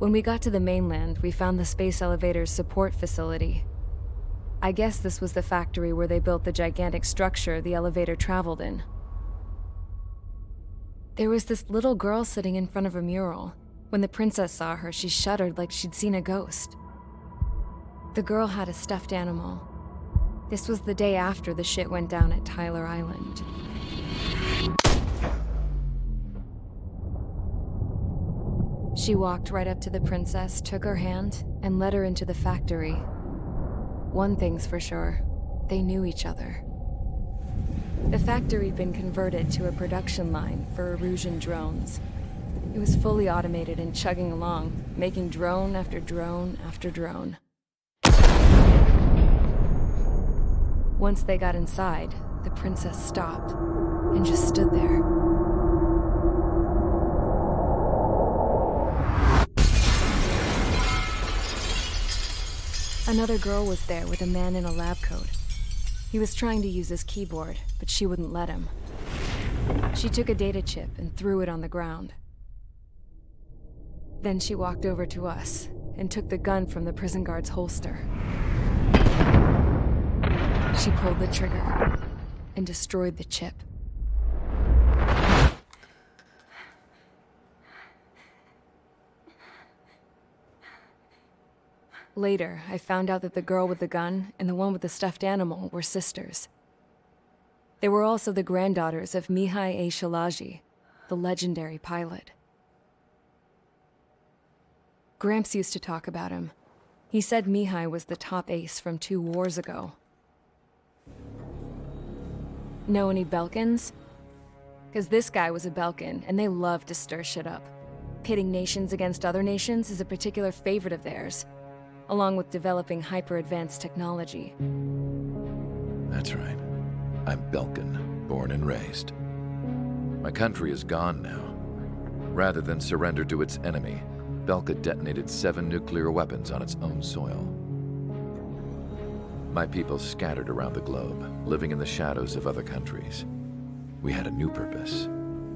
When we got to the mainland, we found the space elevator's support facility. I guess this was the factory where they built the gigantic structure the elevator traveled in. There was this little girl sitting in front of a mural. When the princess saw her, she shuddered like she'd seen a ghost. The girl had a stuffed animal. This was the day after the shit went down at Tyler Island. She walked right up to the princess, took her hand, and led her into the factory. One thing's for sure, they knew each other. The factory'd been converted to a production line for Erusian drones. It was fully automated and chugging along, making drone after drone after drone. Once they got inside, the princess stopped and just stood there. Another girl was there with a man in a lab coat. He was trying to use his keyboard, but she wouldn't let him. She took a data chip and threw it on the ground. Then she walked over to us and took the gun from the prison guard's holster. She pulled the trigger and destroyed the chip. Later, I found out that the girl with the gun and the one with the stuffed animal were sisters. They were also the granddaughters of Mihai A. Shalaji, the legendary pilot. Gramps used to talk about him. He said Mihai was the top ace from 2 wars ago. Know any Belkans? Because this guy was a Belkan, and they love to stir shit up. Pitting nations against other nations is a particular favorite of theirs, along with developing hyper-advanced technology. That's right. I'm Belkan, born and raised. My country is gone now. Rather than surrender to its enemy, Belka detonated 7 nuclear weapons on its own soil. My people scattered around the globe, living in the shadows of other countries. We had a new purpose: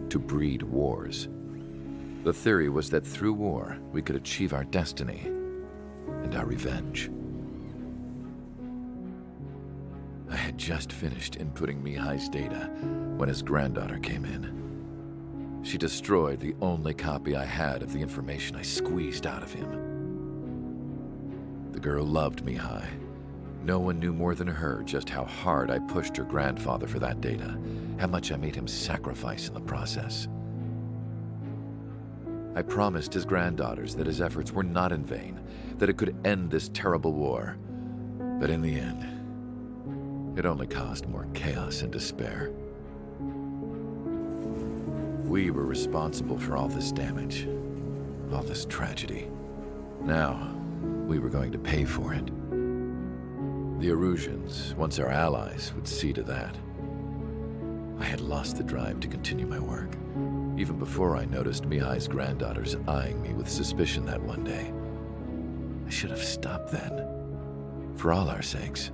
to breed wars. The theory was that through war, we could achieve our destiny and our revenge. I had just finished inputting Mihai's data when his granddaughter came in. She destroyed the only copy I had of the information I squeezed out of him. The girl loved Mihai. No one knew more than her just how hard I pushed her grandfather for that data, how much I made him sacrifice in the process. I promised his granddaughters that his efforts were not in vain, that it could end this terrible war. But in the end, it only caused more chaos and despair. We were responsible for all this damage, all this tragedy. Now, we were going to pay for it. The Erusians, once our allies, would see to that. I had lost the drive to continue my work, even before I noticed Mihai's granddaughters eyeing me with suspicion that one day. I should have stopped then, for all our sakes.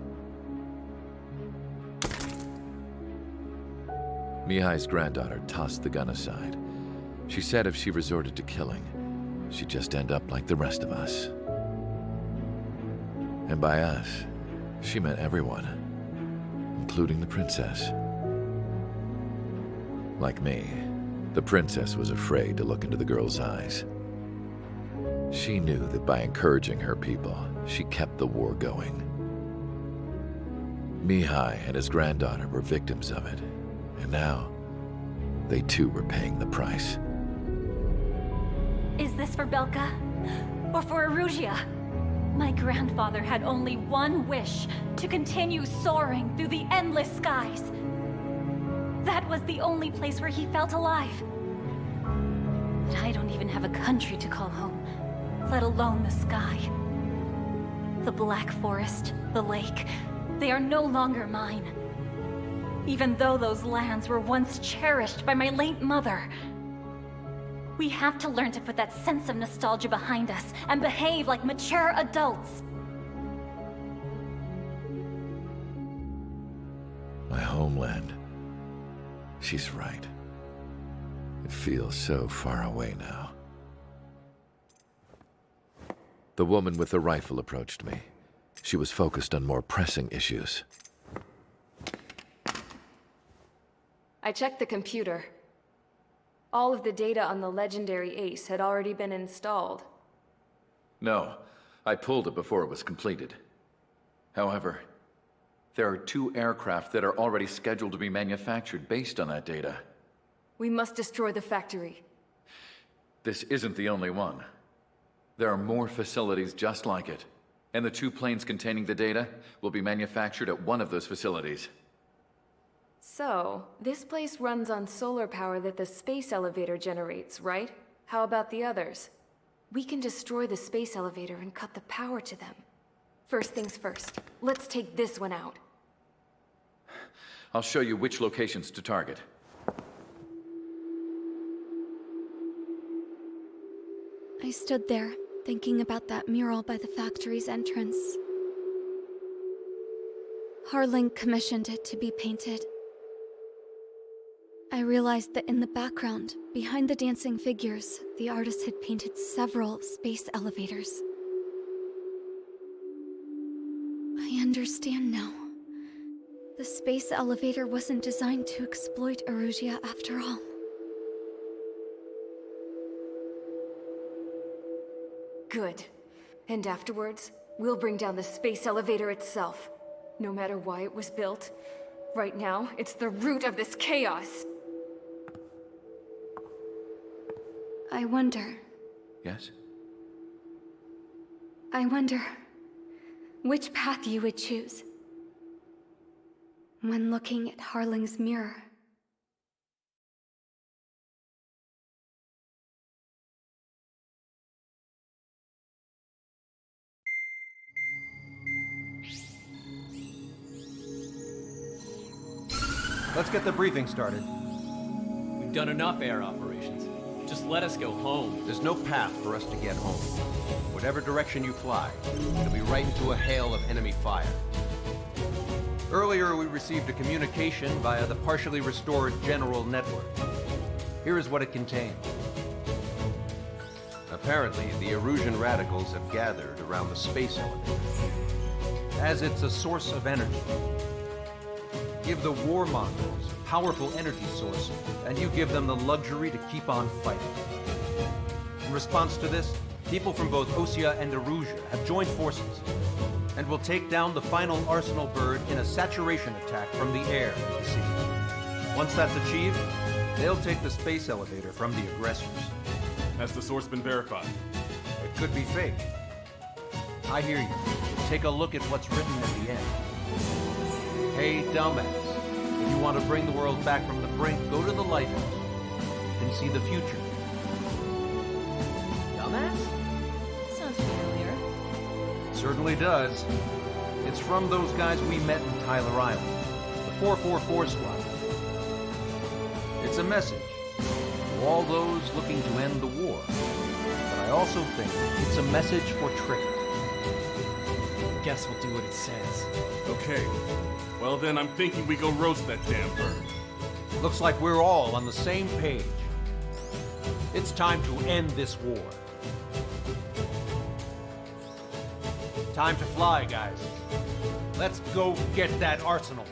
Mihai's granddaughter tossed the gun aside. She said if she resorted to killing, she'd just end up like the rest of us. And by us, she meant everyone, including the princess. Like me, the princess was afraid to look into the girl's eyes. She knew that by encouraging her people, she kept the war going. Mihai and his granddaughter were victims of it, and now, they too were paying the price. Is this for Belka? Or for Erusia? My grandfather had only one wish: to continue soaring through the endless skies. That was the only place where he felt alive. But I don't even have a country to call home, let alone the sky. The Black Forest, the lake, they are no longer mine. Even though those lands were once cherished by my late mother. We have to learn to put that sense of nostalgia behind us and behave like mature adults. My homeland. She's right. It feels so far away now. The woman with the rifle approached me. She was focused on more pressing issues. I checked the computer. All of the data on the legendary Ace had already been installed. No, I pulled it before it was completed. However, there are 2 aircraft that are already scheduled to be manufactured based on that data. We must destroy the factory. This isn't the only one. There are more facilities just like it, and the 2 planes containing the data will be manufactured at one of those facilities. So, this place runs on solar power that the space elevator generates, right? How about the others? We can destroy the space elevator and cut the power to them. First things first, let's take this one out. I'll show you which locations to target. I stood there, thinking about that mural by the factory's entrance. Harling commissioned it to be painted. I realized that in the background, behind the dancing figures, the artist had painted several space elevators. I understand now. The space elevator wasn't designed to exploit Erusia after all. Good. And afterwards, we'll bring down the space elevator itself. No matter why it was built. Right now, it's the root of this chaos. I wonder Yes? which path you would choose when looking at Harling's mirror. Let's get the briefing started. We've done enough air operations. Just let us go home. There's no path for us to get home. Whatever direction you fly, it'll be right into a hail of enemy fire. Earlier, we received a communication via the partially restored general network. Here is what it contained. Apparently, the Erusian radicals have gathered around the space elevator, as it's a source of energy. Give the warmongers a powerful energy source, and you give them the luxury to keep on fighting. In response to this, people from both Oseans and Erusia have joined forces, and will take down the final Arsenal bird in a saturation attack from the air to the sea. Once that's achieved, they'll take the space elevator from the aggressors. Has the source been verified? It could be fake. I hear you. Take a look at what's written at the end. Hey, dumbass. If you want to bring the world back from the brink, go to the Lighthouse. You can see the future. Dumbass? Sounds familiar. Certainly does. It's from those guys we met in Tyler Island. The 444 squad. It's a message to all those looking to end the war. But I also think it's a message for Trigger. Guess we'll do what it says. Okay. Well then, I'm thinking we go roast that damn bird. Looks like we're all on the same page. It's time to end this war. Time to fly, guys. Let's go get that Arsenal bird.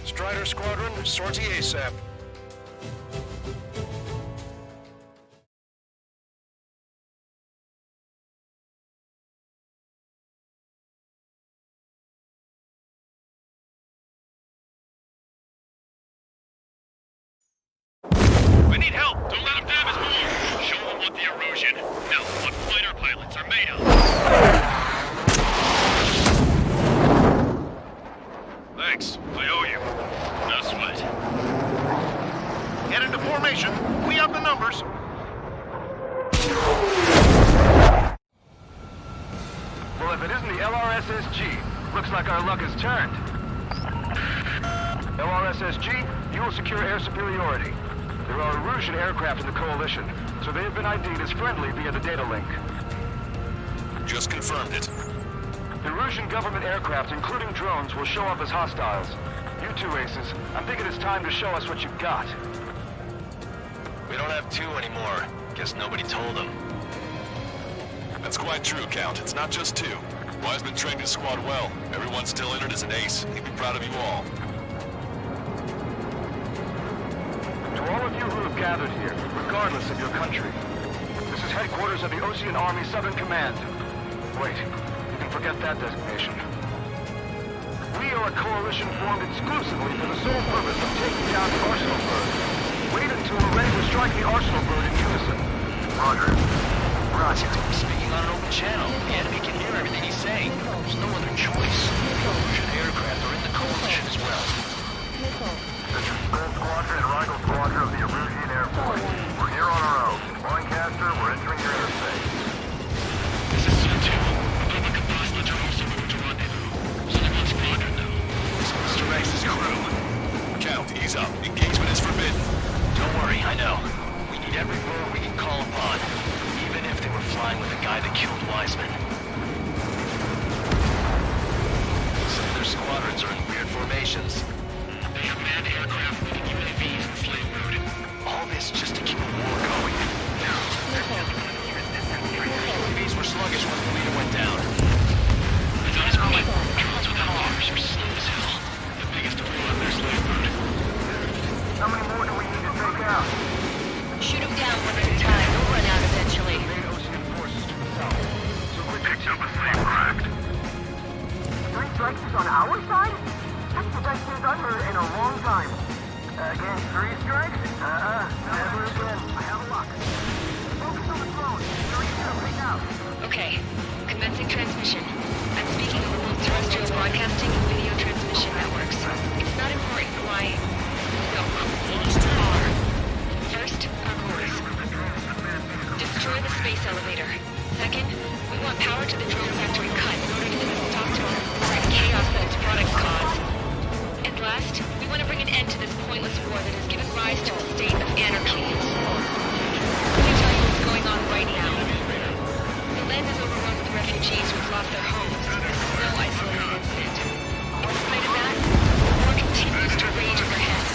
Strider Squadron, sortie ASAP. We need help! Don't let them torpedo. Thanks. I owe you. No sweat. Get into formation. We have the numbers. Well, if it isn't the LRSSG, looks like our luck has turned. LRSSG, you will secure air superiority. There are Erusian aircraft in the Coalition, so they have been ID'd as friendly via the data link. Just confirmed it. The Erusian government aircraft, including drones, will show up as hostiles. You two aces, I'm thinking it's time to show us what you've got. We don't have two anymore. Guess nobody told them. That's quite true, Count. It's not just two. Wiseman trained his squad well. Everyone's still in it as an ace. He'd be proud of you all. To all of you who have gathered here, regardless of your country, this is headquarters of the Osean Army Southern Command. Wait, you can forget that designation. We are a coalition formed exclusively for the sole purpose of taking down the Arsenal Bird. Wait until we're ready to strike the Arsenal Bird in unison. Roger. Roger. Speaking on an open channel. The enemy can hear everything he's saying. There's no other choice. Erusian aircraft are in the coalition as well. This is Gold Squadron and Rigel Squadron of the Erusian Air Force. We're here on our own. Lancaster, we're entering your airspace. This is C2. Republic of Bosnia are also moving to rendezvous. So they're on squadron now. This was Mr. X's crew. Count, ease up. Engagement is forbidden. Don't worry, I know. We need every road we can call upon. Even if they were flying with the guy that killed Wiseman. Some of their squadrons are in weird formations. They have manned aircraft moving UAVs in slave mode. All this just to keep a war going. UAVs were sluggish when the leader went down. I thought his point. Drones without leaders are slow as hell. The biggest to pull out their slave mode. How many more do we need to take out? Shoot them down one at a time. We'll run out eventually. Ocean forces to the south. So we picked up a slave craft. 3 strikes is on our side? That's the best news I've heard in a long time. Again, 3 strikes? Never again. I have a lock. Focus on the drone. You're right now. Okay, commencing transmission. I'm speaking over both terrestrial broadcasting and video transmission networks. It's not important why. Go. R. First, our course. Destroy the space elevator. Second, we want power to the drone factory cut in order to stop the chaos that its products cause. And last, we want to bring an end to this pointless war that has given rise to a state of anarchy. Let me tell you what's going on right now. The land is overrun with refugees who've lost their homes. This is no isolated incident. In spite of that, the war continues to rage overhead.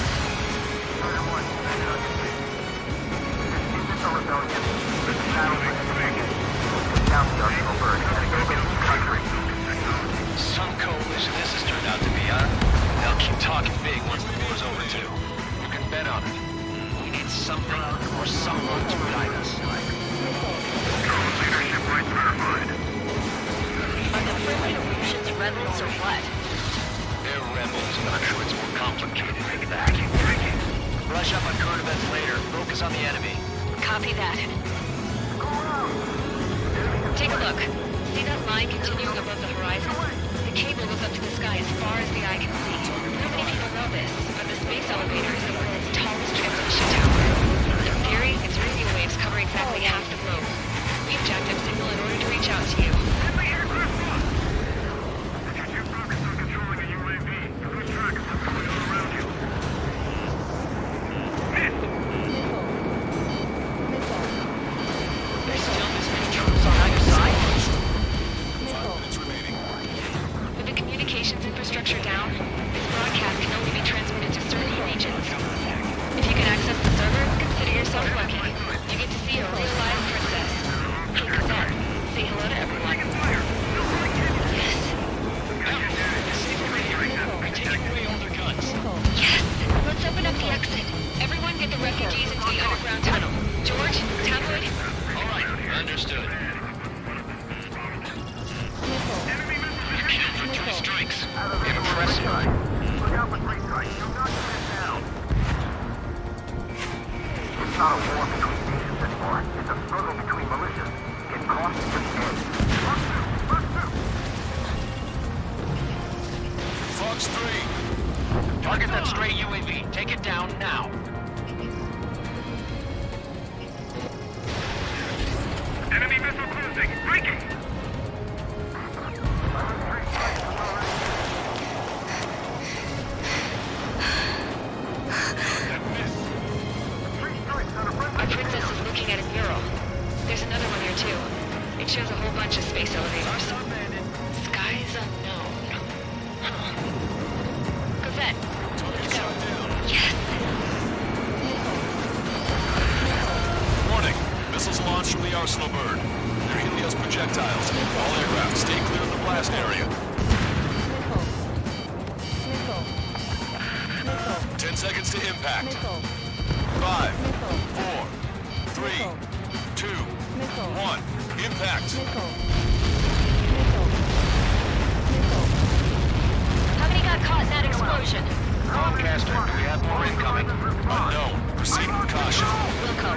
Some coalition this has turned out to be, huh? They'll keep talking big once the war's over, too. You can bet on it. We need something or someone to guide us. Drone leadership right verified. Are the friendly Erusians rebels or what? They're rebels, but I'm sure it's more complicated than that. Brush up on current events later. Focus on the enemy. Copy that. Take a look. See that line continuing above the horizon? The cable goes up to the sky as far as the eye can see. Not many people know this, but the space elevator is the world's tallest transmission tower. In theory, its radio waves cover exactly half the globe. We've jacked up signal in order to reach out to you. There's still this many drones on either side. 5 minutes remaining. With the communications infrastructure down, this broadcast can only be transmitted to certain regions. If you can access the server, consider yourself lucky. You get to see a real live princess. Hey, Cadet, say hello to everyone. Yes. We're taking away all their guns. Yes! Let's open up the exit. Everyone get the refugees into the underground tunnel. George, Tabloid. All right, understood. You killed for 3 strikes. Impressive. Look out for 3 strikes. Do not get it down. It's not a war between nations anymore. It's a struggle between militias. Get Fox 3. Target that stray UAV. Take it down now. Enemy missile cruising. Breaking. Our princess is looking at a mural. There's another one here too. It shows a whole bunch of space elevators. Skies unknown. Huh. Cosette, let's go. Yes! Warning. Missiles launched from the Arsenal bird. They're Helios projectiles. All aircraft, stay clear of the blast area. 10 seconds to impact. 5, 4, 3, 2, 1. Impact. How many got caught in that explosion? Comcaster, do we have more incoming? Unknown. Proceed with caution. Wilco.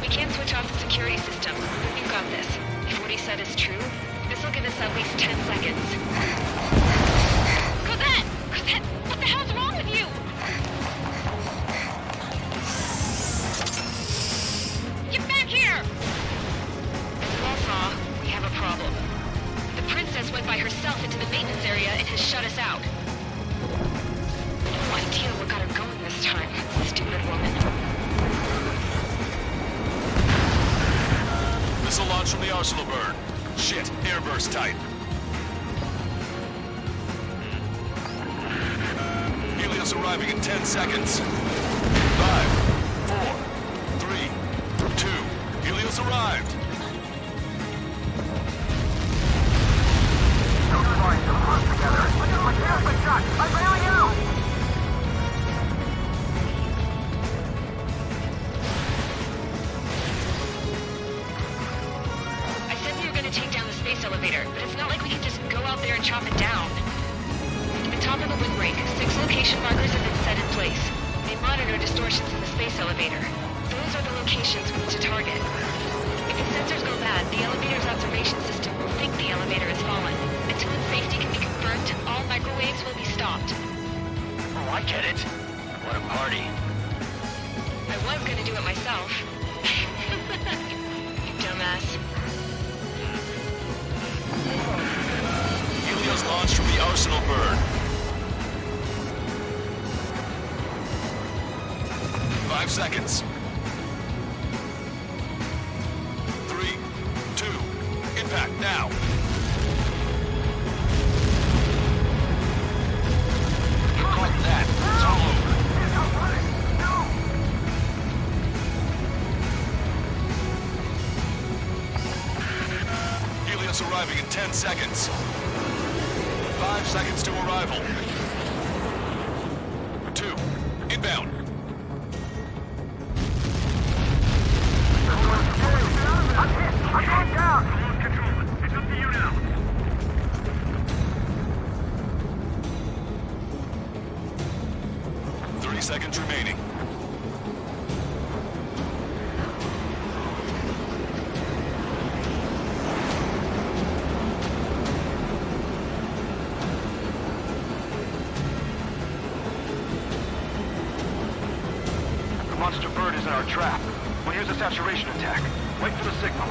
We can't switch off the security system, but we've got this. If what he said is true, this will give us at least 10 seconds. Cosette! Cosette! What the hell's wrong with you? Get back here! As you all saw, we have a problem. The princess went by herself into the maintenance area and has shut us out. No idea what got her going this time, stupid woman. Missile launch from the Arsenal bird. Shit, airburst type. Helios arriving in 10 seconds. 5, 4, 3, 2. Helios arrived. I said we were going to take down the space elevator, but it's not like we can just go out there and chop it down. At the top of the windbreak, 6 location markers have been set in place. They monitor distortions in the space elevator. Those are the locations we need to target. If the sensors go bad, the elevator's observation system will think the elevator has fallen. Until its safety can be confirmed, all microwaves will be stopped. Oh, I get it. What a party. I was going to do it myself. You dumbass. Helios launched from the Arsenal bird. 5 seconds. 3, 2, impact now. You caught that. It's all over. Helios arriving in 10 seconds. 5 seconds to arrival. 2, inbound. I'm going down! Lose control. It's up to you now. Seconds remaining. The monster bird is in our trap. We'll use a saturation attack. Wait for the signal.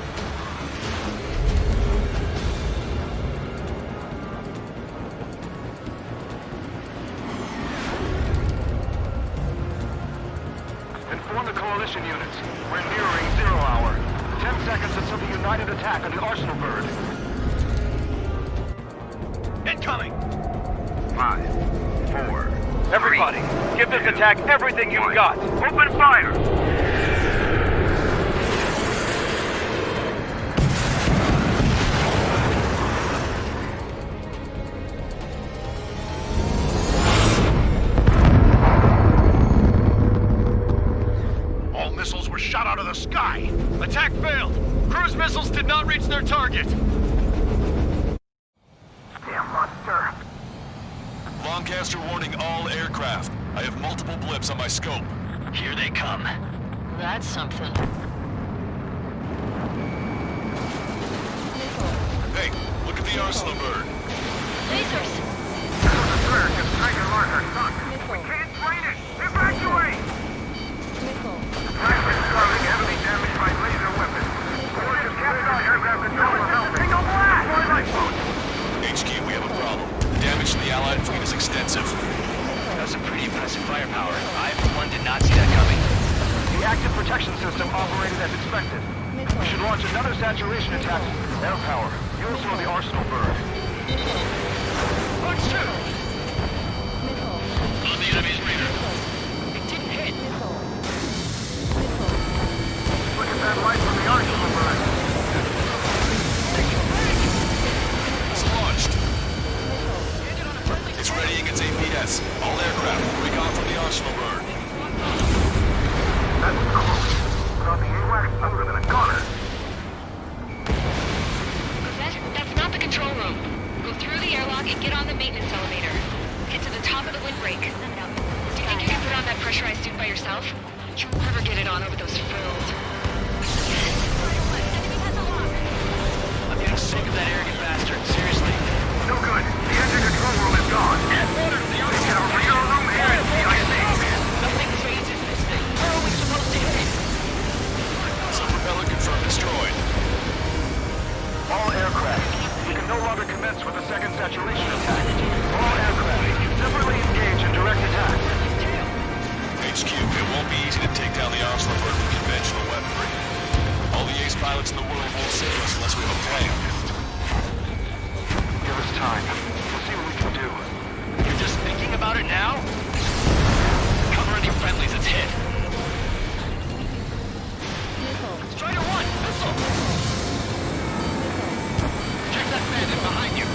Inform the coalition units. We're nearing 0 hour. 10 seconds until the united attack on the Arsenal bird. Incoming! 5, 4. Everybody, give this attack everything you've got. Open fire! All missiles were shot out of the sky. Attack failed. Cruise missiles did not reach their target. Damn monster. Groundcaster warning all aircraft. I have multiple blips on my scope. Here they come. That's something. Hey, look at the arsenal bird. Lasers! We can't train it! Evacuate! Flagship Starling heavily damaged by laser weapons. Orders to capture our aircraft control or help. Single blast! Destroy lifeboat! HQ, we have a problem. The damage to the Allied fleet is extensive. That's some pretty impressive firepower. I, for one, did not see that coming. The active protection system operated as expected. We should launch another saturation attack. Air power. You also have the arsenal bird. Launch two! On the enemy's radar. It didn't hit. Look at that light from the arsenal bird. It's launched. It's readying its APS. All aircraft, recon from the arsenal bird. That's close. Without the AWACS other than a gunner. That's not the control room. Go through the airlock and get on the maintenance elevator. Get to the top of the windbreak. Do you think you can put on that pressurized suit by yourself? You'll never get it on over those frills. I'm getting sick of that arrogant bastard. Seriously. No good. The engine control room is gone. Add water to the ocean. Our radar room here is CIC. Nothing changes this thing. Where are we supposed to hit it? Some propeller confirmed destroyed. All aircraft. We can no longer commence with a second saturation attack. All aircraft. Separately engage in direct attack. HQ, it won't be easy to take down the arsenal bird with conventional weaponry. All the ace pilots in the world won't save us unless we have a plan. Give us time. We'll see what we can do. You're just thinking about it now? Cover any friendlies it's hit. Strider 1! Missile! Check that bandit behind you.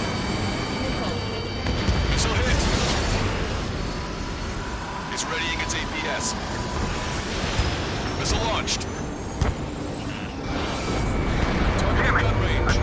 Missile hit! It's readying its APS. Missile launched. Target gun range.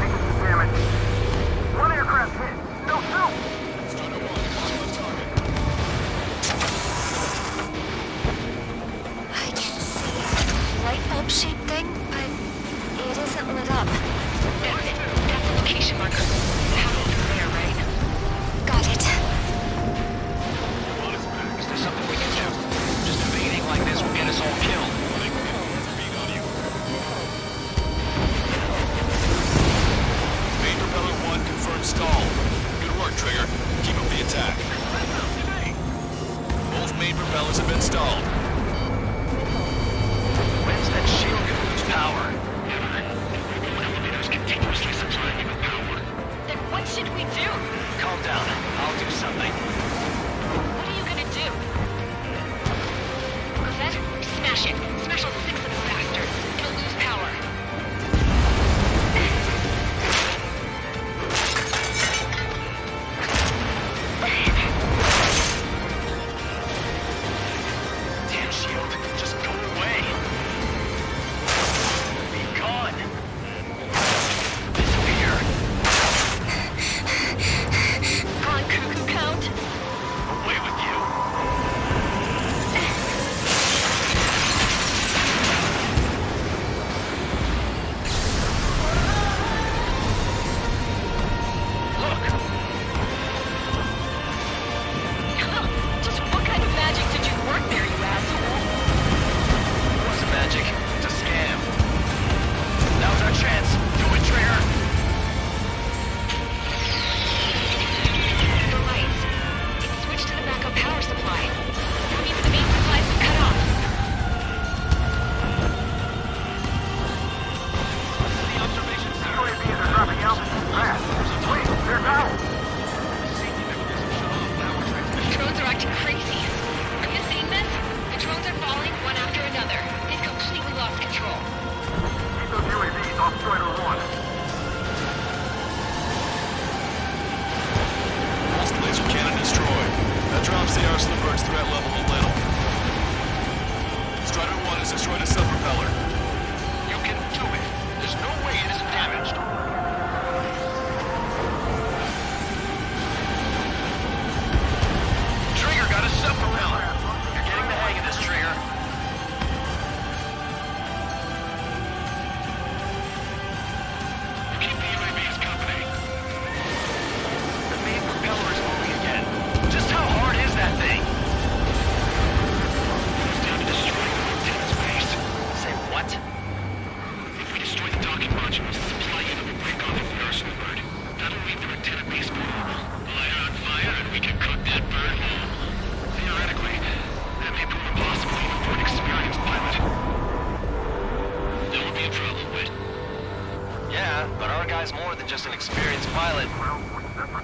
guy's more than just an experienced pilot.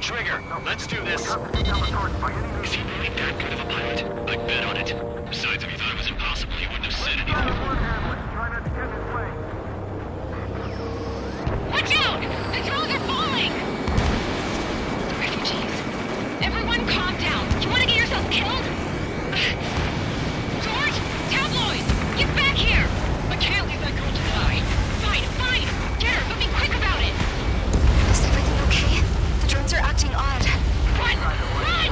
Trigger, let's do this. Is he really that good of a pilot? I'd bet on it. Besides, if he thought it was impossible, he wouldn't have said anything. Watch out! The drones are falling! The refugees. Everyone calm down. You want to get yourself killed? George! Tabloid! Get back here! I can't leave that girl to die. Fine, fine! Get her, but be quick about it! Is everything okay? The drones are acting odd. Run! Run!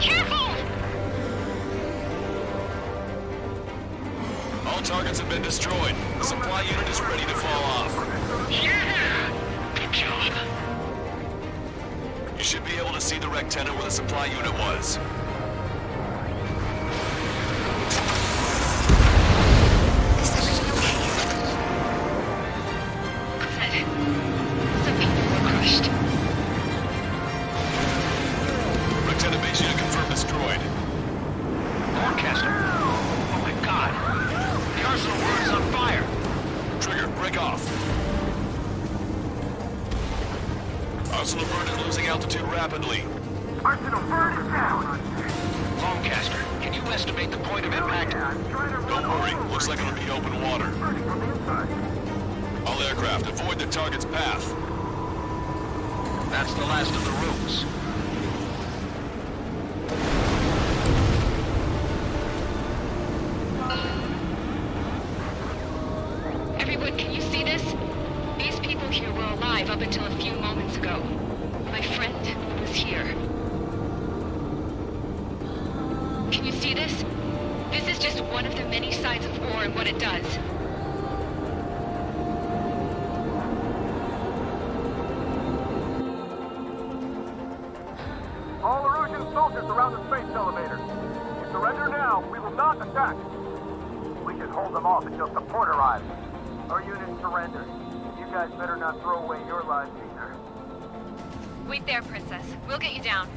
Careful! All targets have been destroyed. The supply unit is ready to fall off. Yeah! Good job. You should be able to see the wrecked tenet where the supply unit was. Is everything okay? Good. Some people were crushed. Wrecked tenet base unit confirmed destroyed. Broadcaster. Oh my god. The arsenal room is on fire. Trigger, break off. Arsenal burn is losing altitude rapidly. Arsenal bird is down! Longcaster, can you estimate the point of impact? Don't worry, looks like it'll be open water. All aircraft, avoid the target's path. That's the last of the rooms. Everyone, can you see this? These people here were alive up until a few moments ago. My friend was here. Can you see this? This is just one of the many sides of war and what it does. All Erusian soldiers around the space elevator. You surrender now, we will not attack. We can hold them off until support arrives. Our unit surrenders. You guys better not throw away your lives either. Wait there, Princess. We'll get you down.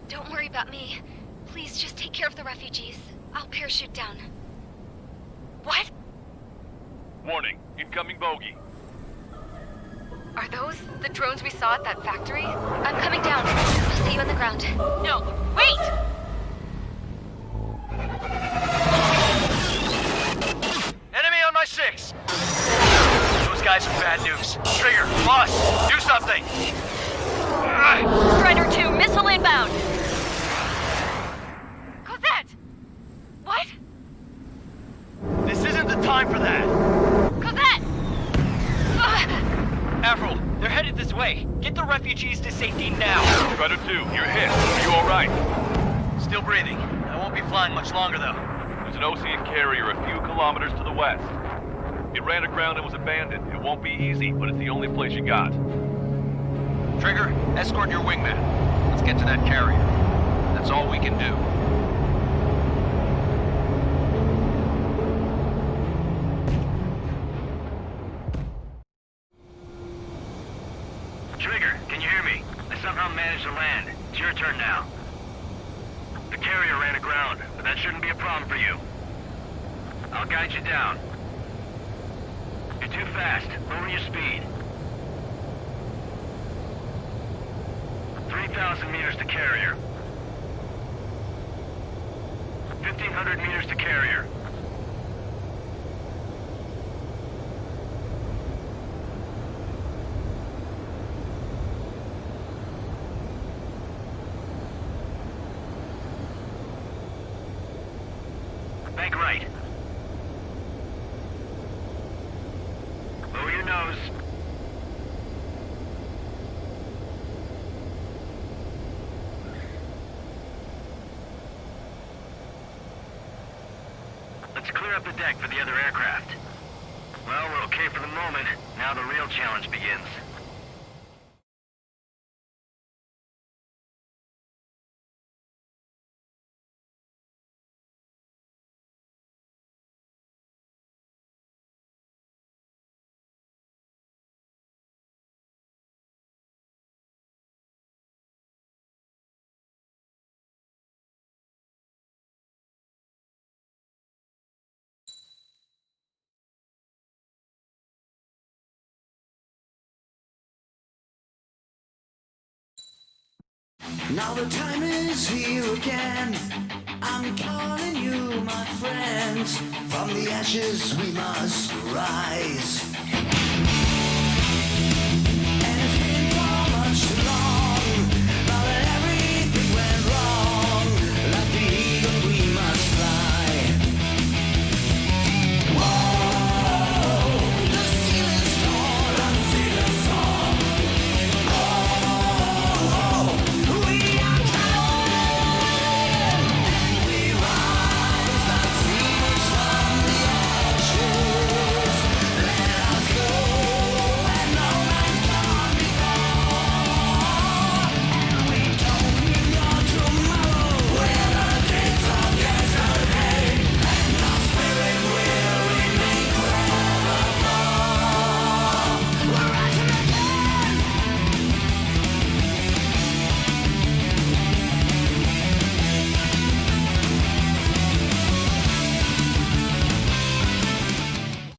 Don't worry about me. Please just take care of the refugees. I'll parachute down. What? Warning, incoming bogey. Are those the drones we saw at that factory? I'm coming down. I'll see you on the ground. No, wait! Enemy on my 6! Those guys are bad news. Trigger, boss, do something! Strider 2, missile inbound! Cosette! What? This isn't the time for that! Cosette! Avril, they're headed this way. Get the refugees to safety now. Strider 2, you're hit. Are you alright? Still breathing. I won't be flying much longer, though. There's an Osean carrier a few kilometers to the west. It ran aground and was abandoned. It won't be easy, but it's the only place you got. Trigger, escort your wingman. Let's get to that carrier. That's all we can do. Trigger, can you hear me? I somehow managed to land. It's your turn now. The carrier ran aground, but that shouldn't be a problem for you. I'll guide you down. You're too fast. Lower your speed. 3,000 meters to carrier. 1,500 meters to carrier. Bank right. Lower your nose. Let's clear up the deck for the other aircraft. Well, we're okay for the moment. Now the real challenge begins. Now the time is here again. I'm calling you, my friends. From the ashes we must rise.